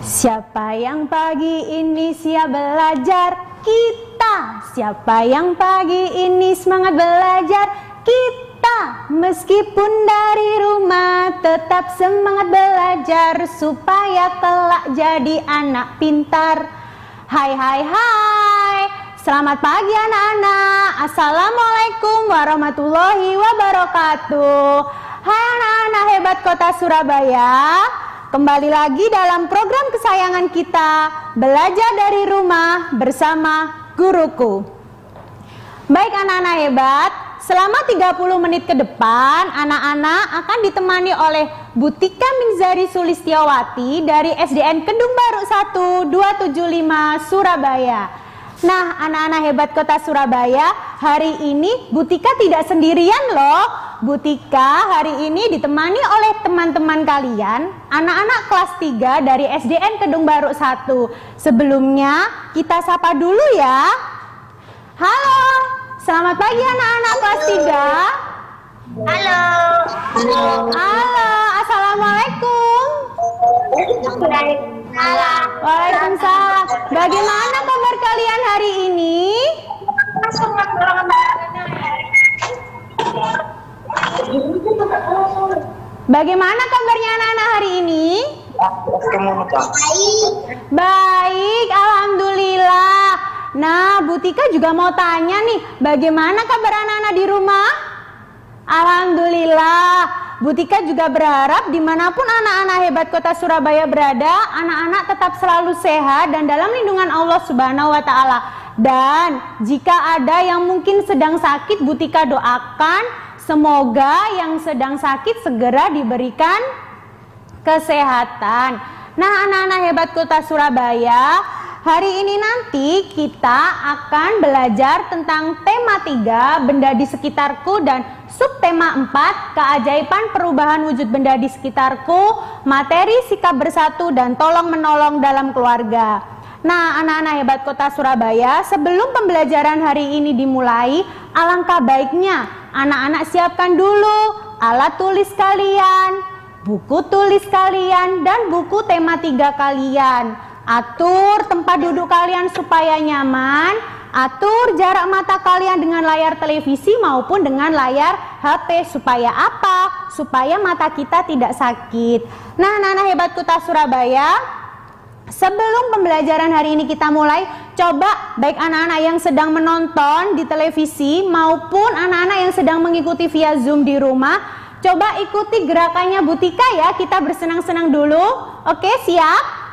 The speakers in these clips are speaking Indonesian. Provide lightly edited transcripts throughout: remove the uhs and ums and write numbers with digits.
Siapa yang pagi ini siap belajar? Kita. Siapa yang pagi ini semangat belajar? Kita. Meskipun dari rumah tetap semangat belajar supaya kelak jadi anak pintar. Hai hai hai. Selamat pagi anak-anak. Assalamualaikum warahmatullahi wabarakatuh. Hai anak-anak hebat Kota Surabaya. Kembali lagi dalam program kesayangan kita, Belajar dari Rumah bersama Guruku. Baik anak-anak hebat, selama 30 menit ke depan, anak-anak akan ditemani oleh Bu Tika Minzari Sulistiawati dari SDN Kedung Baru 1 275 Surabaya. Nah, anak-anak hebat Kota Surabaya, hari ini Bu Tika tidak sendirian loh. Bu Tika hari ini ditemani oleh teman-teman kalian, anak-anak kelas 3 dari SDN Kedung Baru 1. Sebelumnya, kita sapa dulu ya. Halo, selamat pagi anak-anak kelas 3. Halo. Halo, assalamualaikum. Waalaikumsalam. Bagaimana kabar kalian hari ini? Bagaimana kabarnya anak-anak hari ini? Baik, alhamdulillah. Nah, Bu Tika juga mau tanya nih, bagaimana kabar anak-anak di rumah? Alhamdulillah. Bu Tika juga berharap dimanapun anak-anak hebat Kota Surabaya berada, anak-anak tetap selalu sehat dan dalam lindungan Allah Subhanahu wa Ta'ala. Dan jika ada yang mungkin sedang sakit, Bu Tika doakan semoga yang sedang sakit segera diberikan kesehatan. Nah, anak-anak hebat Kota Surabaya, hari ini nanti kita akan belajar tentang tema 3, benda di sekitarku, dan subtema 4, keajaiban perubahan wujud benda di sekitarku, materi sikap bersatu dan tolong menolong dalam keluarga. Nah, anak-anak hebat Kota Surabaya, sebelum pembelajaran hari ini dimulai, alangkah baiknya anak-anak siapkan dulu alat tulis kalian, buku tulis kalian, dan buku tema 3 kalian. Atur tempat duduk kalian supaya nyaman, atur jarak mata kalian dengan layar televisi maupun dengan layar HP. Supaya apa? Supaya mata kita tidak sakit. Nah, anak-anak hebat Kota Surabaya, sebelum pembelajaran hari ini kita mulai, coba baik anak-anak yang sedang menonton di televisi maupun anak-anak yang sedang mengikuti via Zoom di rumah, coba ikuti gerakannya Bu Tika ya. Kita bersenang-senang dulu. Oke, siap?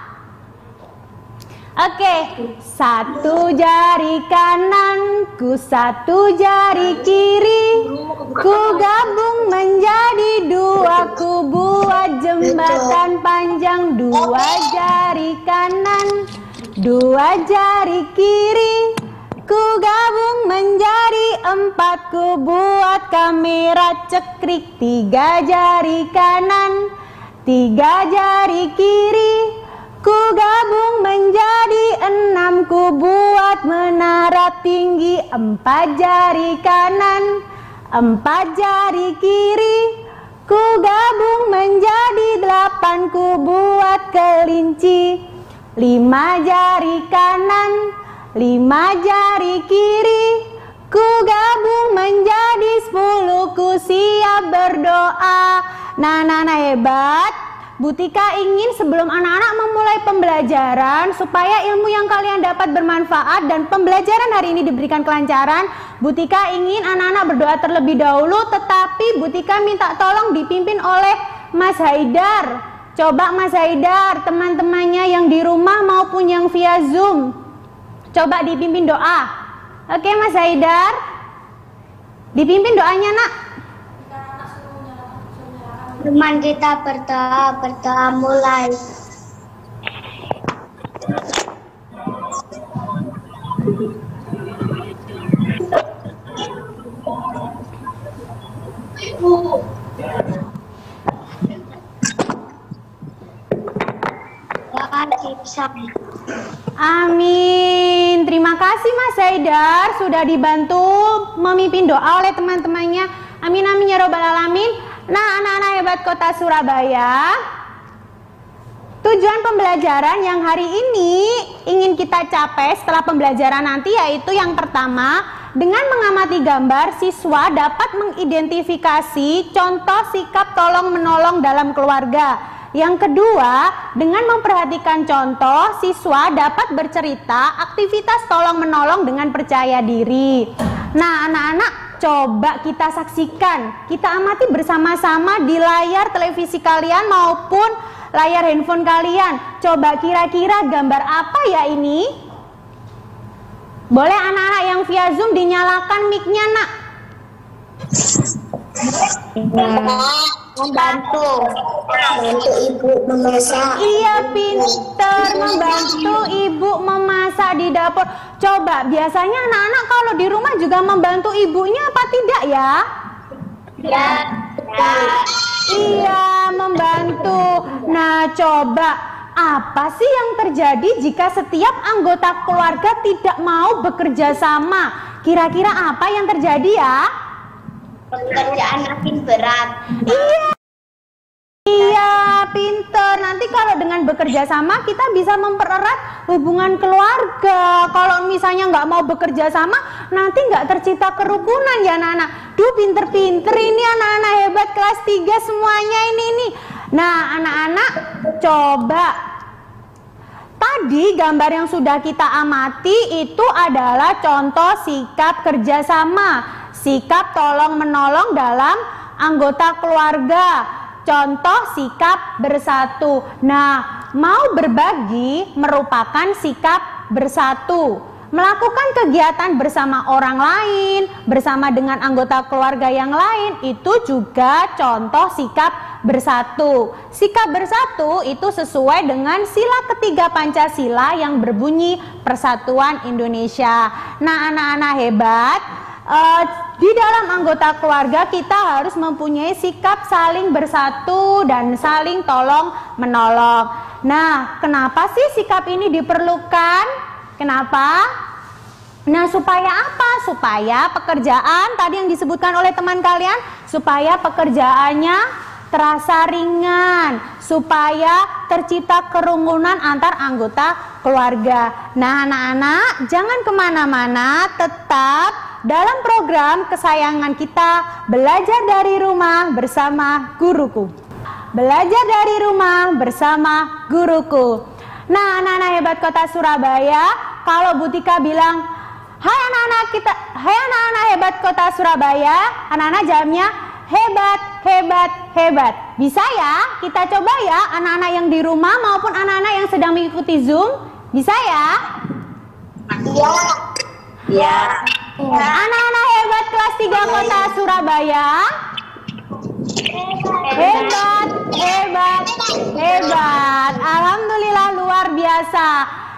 Oke, satu jari kananku, satu jari kiri, ku gabung menjadi dua, ku buat jembatan panjang. Dua jari kanan, dua jari kiri, ku gabung menjadi empat, ku buat kamera cekrik. Tiga jari kanan, tiga jari kiri, ku gabung menjadi enam, ku buat menara tinggi. Empat jari kanan, empat jari kiri, ku gabung menjadi delapan, ku buat kelinci. Lima jari kanan, lima jari kiri, ku gabung menjadi 10, ku siap berdoa. Nah, anak-anak hebat, Bu Tika ingin sebelum anak-anak memulai pembelajaran, supaya ilmu yang kalian dapat bermanfaat dan pembelajaran hari ini diberikan kelancaran, Bu Tika ingin anak-anak berdoa terlebih dahulu, tetapi Bu Tika minta tolong dipimpin oleh Mas Haidar. Coba Mas Haidar, teman-temannya yang di rumah maupun yang via Zoom, coba dipimpin doa. Oke Mas Haidar, dipimpin doanya nak. Teman kita berdoa mulai. Amin. Terima kasih Mas Haidar sudah dibantu memimpin doa oleh teman-temannya. Amin amin ya robbal alamin. Nah, anak-anak hebat Kota Surabaya, 7 tujuan pembelajaran yang hari ini ingin kita capai setelah pembelajaran nanti yaitu yang pertama, dengan mengamati gambar, siswa dapat mengidentifikasi contoh sikap tolong-menolong dalam keluarga. Yang kedua, dengan memperhatikan contoh, siswa dapat bercerita aktivitas tolong-menolong dengan percaya diri. Nah, anak-anak, coba kita saksikan, kita amati bersama-sama di layar televisi kalian maupun layar handphone kalian. Coba kira-kira gambar apa ya ini? Boleh anak-anak yang via Zoom dinyalakan mic-nya, nak? Membantu ibu memasak. Iya, pinter, membantu ibu memasak di dapur. Coba, biasanya anak-anak kalau di rumah juga membantu ibunya apa tidak ya? Ya. Iya, membantu. Nah, coba, apa sih yang terjadi jika setiap anggota keluarga tidak mau bekerja sama? Kira-kira apa yang terjadi ya? Pekerjaan makin berat. Iya, pinter. Nanti kalau dengan bekerja sama kita bisa mempererat hubungan keluarga. Kalau misalnya nggak mau bekerja sama, nanti nggak tercipta kerukunan ya anak-anak. Duh, pinter-pinter ini anak-anak hebat kelas 3 semuanya ini. Nah, anak-anak coba. Tadi gambar yang sudah kita amati itu adalah contoh sikap kerjasama. Sikap tolong-menolong dalam anggota keluarga. Contoh sikap bersatu. Nah, mau berbagi merupakan sikap bersatu. Melakukan kegiatan bersama orang lain, bersama dengan anggota keluarga yang lain, itu juga contoh sikap bersatu. Sikap bersatu itu sesuai dengan sila ketiga Pancasila yang berbunyi Persatuan Indonesia. Nah, anak-anak hebat, di dalam anggota keluarga kita harus mempunyai sikap saling bersatu dan saling tolong menolong. Nah, kenapa sih sikap ini diperlukan? Kenapa? Nah, supaya apa? Supaya pekerjaan tadi yang disebutkan oleh teman kalian, supaya pekerjaannya terasa ringan, supaya tercipta kerukunan antar anggota keluarga. Nah, anak-anak jangan kemana-mana, tetap dalam program kesayangan kita, belajar dari rumah bersama guruku. Belajar dari rumah bersama guruku. Nah, anak-anak hebat Kota Surabaya, kalau Bu Tika bilang, hai anak-anak hebat Kota Surabaya, anak-anak jawabnya hebat, hebat, hebat. Bisa ya? Kita coba ya, anak-anak yang di rumah maupun anak-anak yang sedang mengikuti Zoom. Bisa ya? Iya. Iya. Anak-anak hebat kelas 3 Kota Surabaya. Hebat, hebat, hebat. Alhamdulillah luar biasa.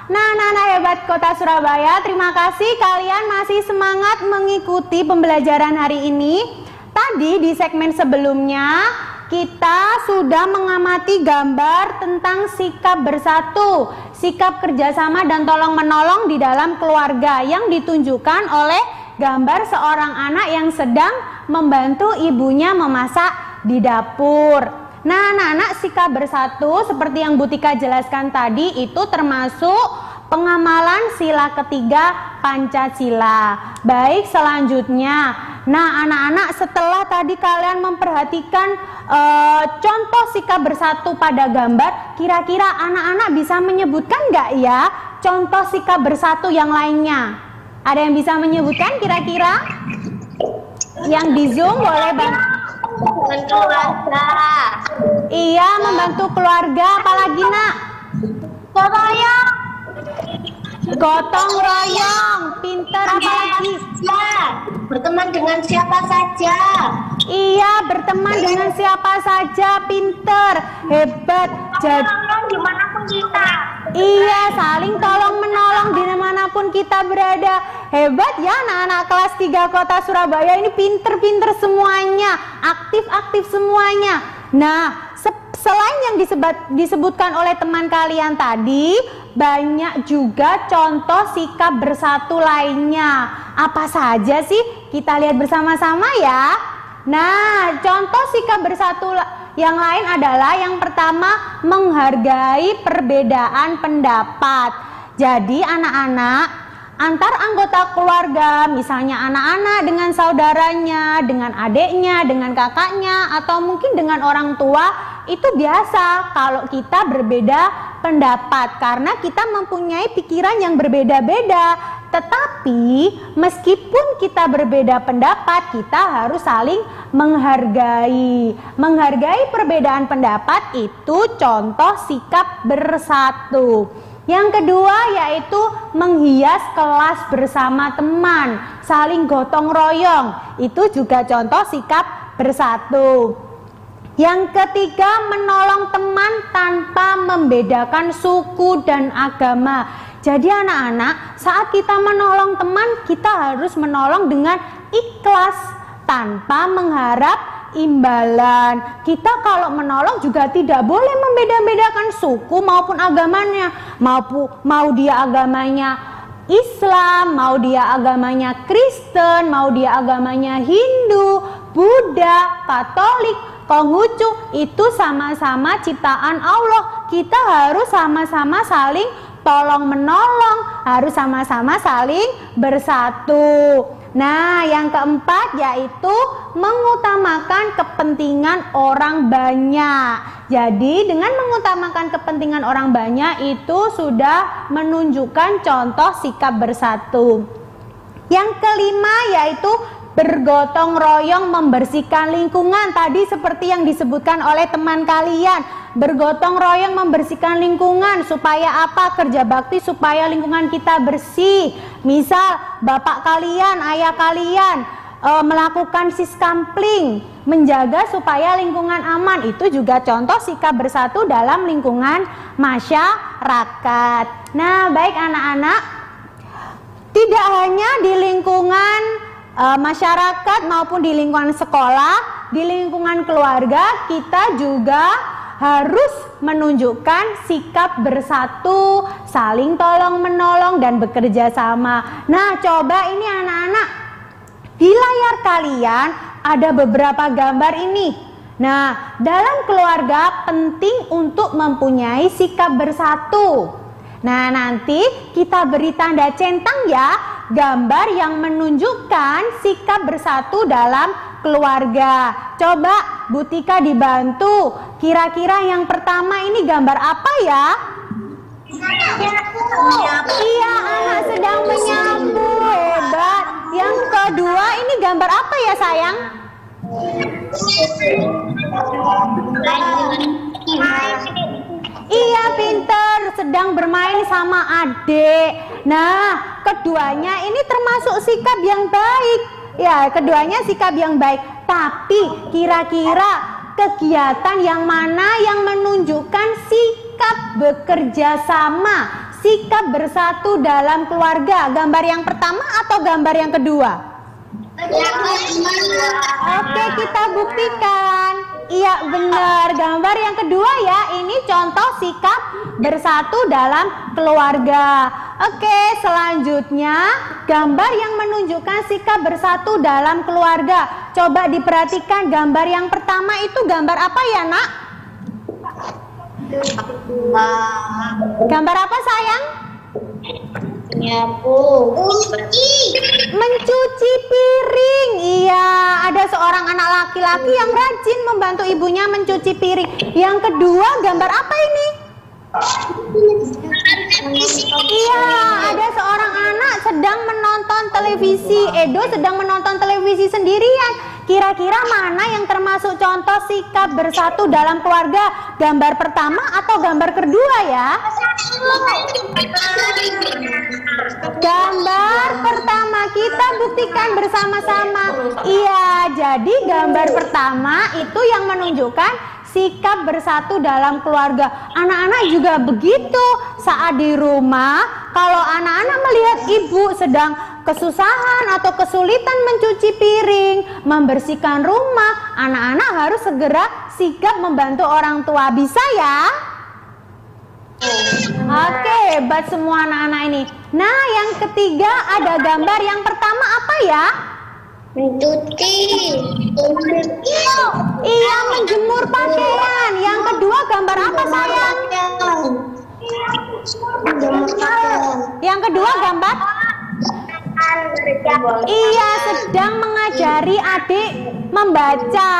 Nah, anak-anak hebat Kota Surabaya, terima kasih kalian masih semangat mengikuti pembelajaran hari ini. Tadi di segmen sebelumnya kita sudah mengamati gambar tentang sikap bersatu, sikap kerjasama dan tolong menolong di dalam keluarga yang ditunjukkan oleh gambar seorang anak yang sedang membantu ibunya memasak di dapur. Nah, anak-anak, sikap bersatu seperti yang Bu Tika jelaskan tadi itu termasuk pengamalan sila ketiga Pancasila. Baik, selanjutnya. Nah, anak-anak, setelah tadi kalian memperhatikan contoh sikap bersatu pada gambar, kira-kira anak-anak bisa menyebutkan nggak ya contoh sikap bersatu yang lainnya? Ada yang bisa menyebutkan kira-kira? Yang di Zoom boleh Bang. Membantu keluarga. Iya, membantu keluarga. Apalagi nak? Pokoknya Gotong royong. Pinter. Apalagi? Berteman dengan siapa saja. Iya, berteman dengan siapa saja. Pinter, hebat. Jadi dimanapun kita. iya, saling tolong menolong dimanapun kita berada. Hebat ya anak-anak kelas 3 Kota Surabaya ini, pinter-pinter semuanya, aktif-aktif semuanya. Nah, selain yang disebutkan oleh teman kalian tadi, banyak juga contoh sikap bersatu lainnya. Apa saja sih? Kita lihat bersama-sama ya. Nah, contoh sikap bersatu Yang lain adalah yang pertama, menghargai perbedaan pendapat. Jadi anak-anak, antar anggota keluarga, misalnya anak-anak dengan saudaranya, dengan adiknya, dengan kakaknya, atau mungkin dengan orang tua, itu biasa kalau kita berbeda pendapat karena kita mempunyai pikiran yang berbeda-beda. Tetapi meskipun kita berbeda pendapat, kita harus saling menghargai. Menghargai perbedaan pendapat itu contoh sikap bersatu. Yang kedua yaitu menghias kelas bersama teman, saling gotong royong. Itu juga contoh sikap bersatu. Yang ketiga, menolong teman tanpa membedakan suku dan agama. Jadi anak-anak, saat kita menolong teman, kita harus menolong dengan ikhlas tanpa mengharap imbalan. Kita kalau menolong juga tidak boleh membeda-bedakan suku maupun agamanya. Mau dia agamanya Islam, mau dia agamanya Kristen, mau dia agamanya Hindu, Buddha, Katolik, Konghucu, itu sama-sama ciptaan Allah. Kita harus sama-sama saling tolong menolong, harus sama-sama saling bersatu. Nah, yang keempat yaitu mengutamakan kepentingan orang banyak. Jadi dengan mengutamakan kepentingan orang banyak itu sudah menunjukkan contoh sikap bersatu. Yang kelima yaitu bergotong royong membersihkan lingkungan. Tadi seperti yang disebutkan oleh teman kalian, bergotong royong membersihkan lingkungan. Supaya apa? Kerja bakti supaya lingkungan kita bersih. Misal bapak kalian, ayah kalian melakukan siskampling, menjaga supaya lingkungan aman. Itu juga contoh sikap bersatu dalam lingkungan masyarakat. Nah, baik anak-anak, tidak hanya di lingkungan masyarakat maupun di lingkungan sekolah, di lingkungan keluarga, kita juga harus menunjukkan sikap bersatu, saling tolong menolong dan bekerja sama. Nah, coba ini anak-anak, di layar kalian ada beberapa gambar ini. Nah, dalam keluarga penting untuk mempunyai sikap bersatu. Nah, nanti kita beri tanda centang ya, gambar yang menunjukkan sikap bersatu dalam keluarga. Coba Bu Tika dibantu. Kira-kira yang pertama ini gambar apa ya? Iya, anak sedang menyapu. Hebat. Yang kedua ini gambar apa ya sayang? Iya, pinter, sedang bermain sama adik. Nah, keduanya ini termasuk sikap yang baik. Ya, keduanya sikap yang baik. Tapi kira-kira kegiatan yang mana yang menunjukkan sikap bekerja sama, sikap bersatu dalam keluarga? Gambar yang pertama atau gambar yang kedua? Oke, kita buktikan. Iya benar, gambar yang kedua ya, ini contoh sikap bersatu dalam keluarga. Oke, selanjutnya gambar yang menunjukkan sikap bersatu dalam keluarga. Coba diperhatikan gambar yang pertama itu gambar apa ya nak? Gambar apa sayang? Nyapu. Mencuci piring. Iya, ada seorang anak laki-laki yang rajin membantu ibunya mencuci piring. Yang kedua, gambar apa ini? Iya, ada seorang anak sedang menonton televisi. Edo sedang menonton televisi sendirian. Kira-kira mana yang termasuk contoh sikap bersatu dalam keluarga? Gambar pertama atau gambar kedua ya? Gambar pertama, kita buktikan bersama-sama. Iya, jadi gambar pertama itu yang menunjukkan sikap bersatu dalam keluarga. Anak-anak juga begitu. Saat di rumah, kalau anak-anak melihat ibu sedang kesusahan atau kesulitan mencuci piring, membersihkan rumah, anak-anak harus segera sigap membantu orang tua. Bisa ya? Oke, hebat semua anak-anak ini. Nah, yang ketiga ada gambar yang pertama apa ya? Mencuci. Iya, menjemur pakaian. Yang kedua gambar apa sayang? Yang kedua gambar? Iya, sedang mengajari adik membaca.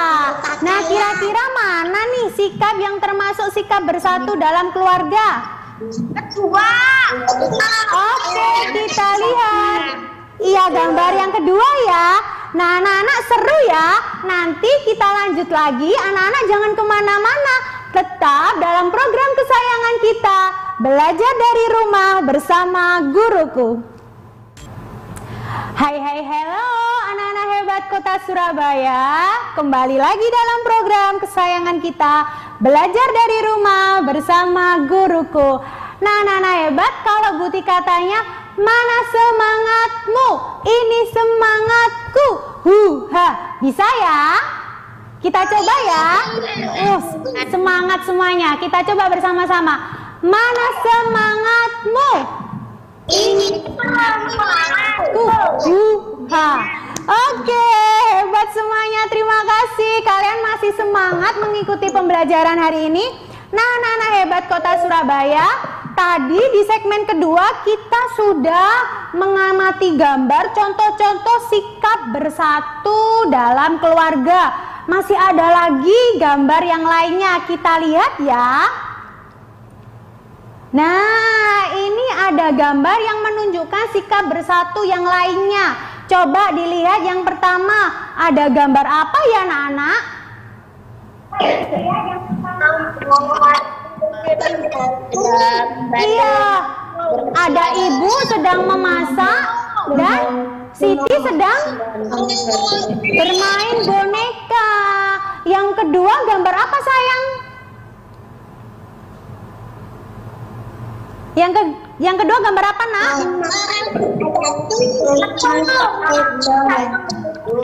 Nah, kira-kira mana nih sikap yang termasuk sikap bersatu dalam keluarga? Kedua. Oke, kita lihat. Iya, gambar yang kedua ya. Nah, anak-anak seru ya. Nanti kita lanjut lagi. Anak-anak jangan kemana-mana. Tetap dalam program kesayangan kita, belajar dari rumah bersama guruku. Hai hai hello anak-anak hebat kota Surabaya. Kembali lagi dalam program kesayangan kita, belajar dari rumah bersama guruku. Nah anak-anak hebat, kalau Buti katanya, mana semangatmu? Ini semangatku. Huha, bisa ya? Kita coba ya. Semangat semuanya. Kita coba bersama-sama. Mana semangatmu? Ini semangatku. Huha. Oke, hebat semuanya. Terima kasih. Kalian masih semangat mengikuti pembelajaran hari ini. Nah, anak-anak hebat kota Surabaya, tadi di segmen kedua kita sudah mengamati gambar contoh-contoh sikap bersatu dalam keluarga. Masih ada lagi gambar yang lainnya, kita lihat ya. Nah, ini ada gambar yang menunjukkan sikap bersatu yang lainnya. Coba dilihat yang pertama, ada gambar apa ya anak-anak? Iya, ada ibu sedang memasak dan Siti sedang bermain boneka. Yang kedua gambar apa sayang? Yang kedua gambar apa nak?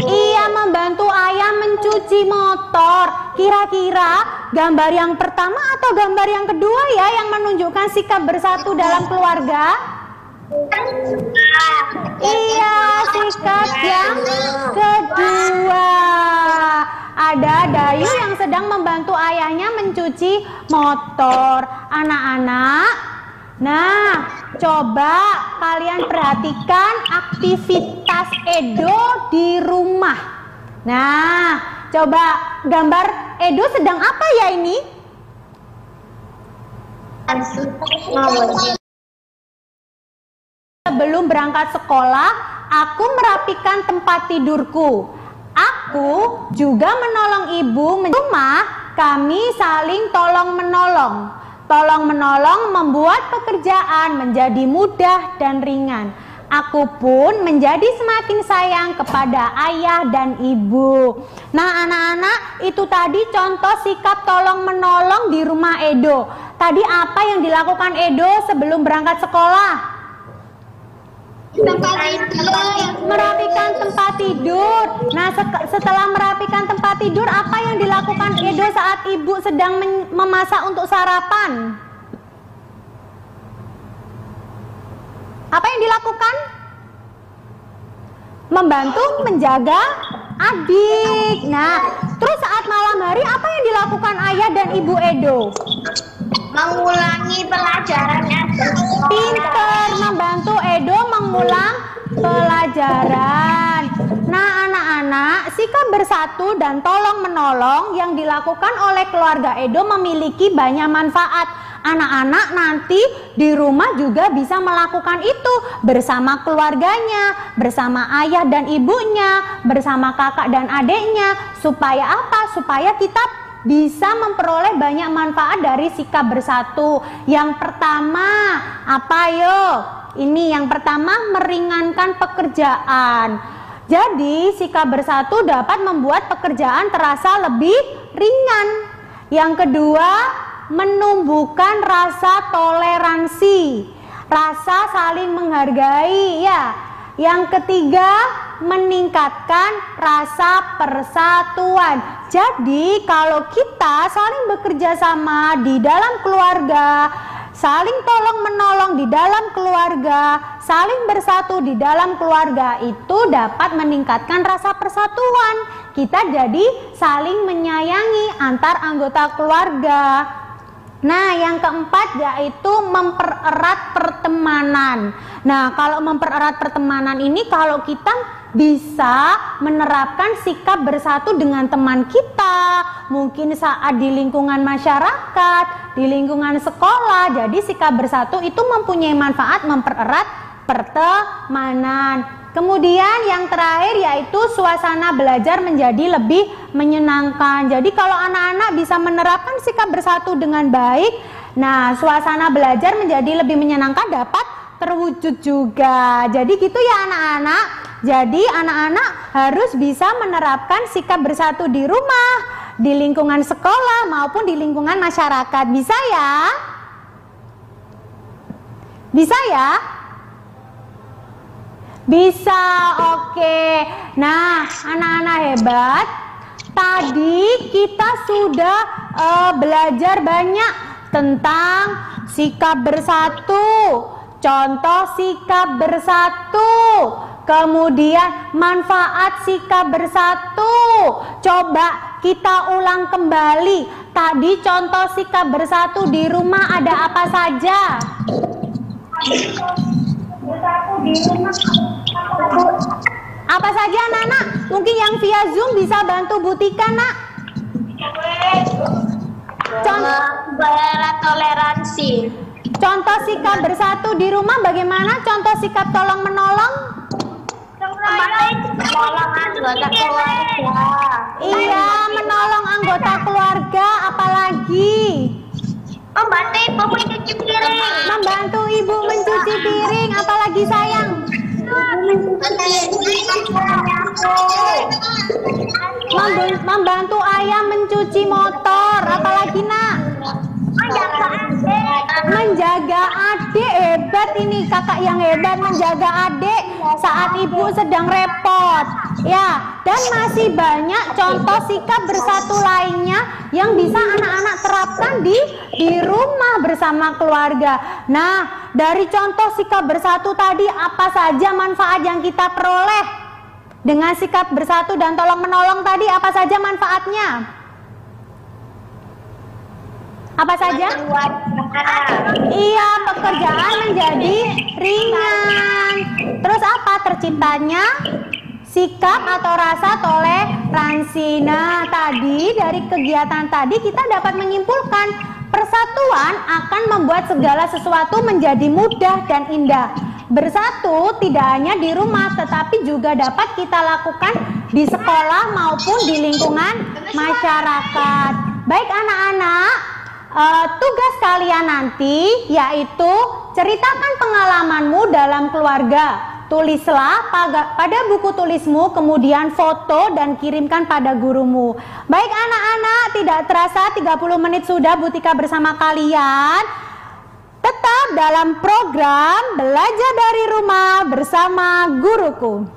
Iya, membantu ayah mencuci motor. Kira-kira gambar yang pertama atau gambar yang kedua ya yang menunjukkan sikap bersatu dalam keluarga? Iya, sikap yang kedua. Ada Dayu yang sedang membantu ayahnya mencuci motor. Anak-anak, nah, coba kalian perhatikan aktivitas Edo di rumah. Nah, coba gambar Edo sedang apa ya ini? Sebelum berangkat sekolah, aku merapikan tempat tidurku. Aku juga menolong ibu. Rumah kami saling tolong-menolong. Tolong-menolong membuat pekerjaan menjadi mudah dan ringan. Aku pun menjadi semakin sayang kepada ayah dan ibu. Nah anak-anak, itu tadi contoh sikap tolong-menolong di rumah Edo. Tadi apa yang dilakukan Edo sebelum berangkat sekolah? Merapikan tempat tidur. Nah setelah merapikan tempat tidur, apa yang dilakukan Edo saat ibu sedang memasak untuk sarapan? Apa yang dilakukan? Membantu menjaga adik. Nah terus saat malam hari apa yang dilakukan ayah dan ibu Edo? Mengulangi pelajarannya. Pinter, membantu Edo mengulang pelajaran. Nah anak-anak, sikap bersatu dan tolong menolong yang dilakukan oleh keluarga Edo memiliki banyak manfaat. Anak-anak nanti di rumah juga bisa melakukan itu bersama keluarganya, bersama ayah dan ibunya, bersama kakak dan adiknya. Supaya apa? Supaya kita bisa memperoleh banyak manfaat dari sikap bersatu. Yang pertama, apa yo? Ini yang pertama, meringankan pekerjaan. Jadi, sikap bersatu dapat membuat pekerjaan terasa lebih ringan. Yang kedua, menumbuhkan rasa toleransi, rasa saling menghargai ya. Yang ketiga, meningkatkan rasa persatuan. Jadi kalau kita saling bekerja sama di dalam keluarga, saling tolong menolong di dalam keluarga, saling bersatu di dalam keluarga itu dapat meningkatkan rasa persatuan. Kita jadi saling menyayangi antar anggota keluarga. Nah, yang keempat yaitu mempererat pertemanan. Nah, kalau mempererat pertemanan ini kalau kita bisa menerapkan sikap bersatu dengan teman kita, mungkin saat di lingkungan masyarakat, di lingkungan sekolah. Jadi sikap bersatu itu mempunyai manfaat mempererat pertemanan. Kemudian yang terakhir yaitu suasana belajar menjadi lebih menyenangkan. Jadi kalau anak-anak bisa menerapkan sikap bersatu dengan baik, nah suasana belajar menjadi lebih menyenangkan, dapat terwujud juga. Jadi gitu ya anak-anak. Jadi anak-anak harus bisa menerapkan sikap bersatu di rumah, di lingkungan sekolah maupun di lingkungan masyarakat. Bisa ya? Bisa ya? Bisa, oke. Nah, anak-anak hebat, tadi kita sudah belajar banyak tentang sikap bersatu, contoh sikap bersatu, kemudian manfaat sikap bersatu. Coba kita ulang kembali. Tadi contoh sikap bersatu di rumah ada apa saja? Apa saja anak-anak? Mungkin yang via Zoom bisa bantu Bu Tika, nak. Toleransi. Contoh sikap bersatu di rumah bagaimana? Contoh sikap tolong menolong? Menolong anggota keluarga. Iya, menolong anggota keluarga. Apalagi? Membantu ibu mencuci piring. Membantu ibu mencuci piring. Apalagi sayang? Membantu ayah mencuci motor. Apalagi nak? Menjaga adik. Hebat ini kakak yang hebat, menjaga adik saat ibu sedang repot. Ya, dan masih banyak contoh sikap bersatu lainnya yang bisa anak-anak terapkan di rumah bersama keluarga. Nah, dari contoh sikap bersatu tadi apa saja manfaat yang kita peroleh? Dengan sikap bersatu dan tolong menolong tadi apa saja manfaatnya? Apa saja? Iya, pekerjaan menjadi ringan. Terus apa terciptanya? Sikap atau rasa toleransi. Nah, tadi dari kegiatan tadi kita dapat menyimpulkan persatuan akan membuat segala sesuatu menjadi mudah dan indah. Bersatu tidak hanya di rumah, tetapi juga dapat kita lakukan di sekolah maupun di lingkungan masyarakat. Baik anak-anak, tugas kalian nanti yaitu ceritakan pengalamanmu dalam keluarga. Tulislah pada buku tulismu, kemudian foto dan kirimkan pada gurumu. Baik anak-anak, tidak terasa 30 menit sudah Bu Tika bersama kalian. Tetap dalam program Belajar dari Rumah bersama Guruku.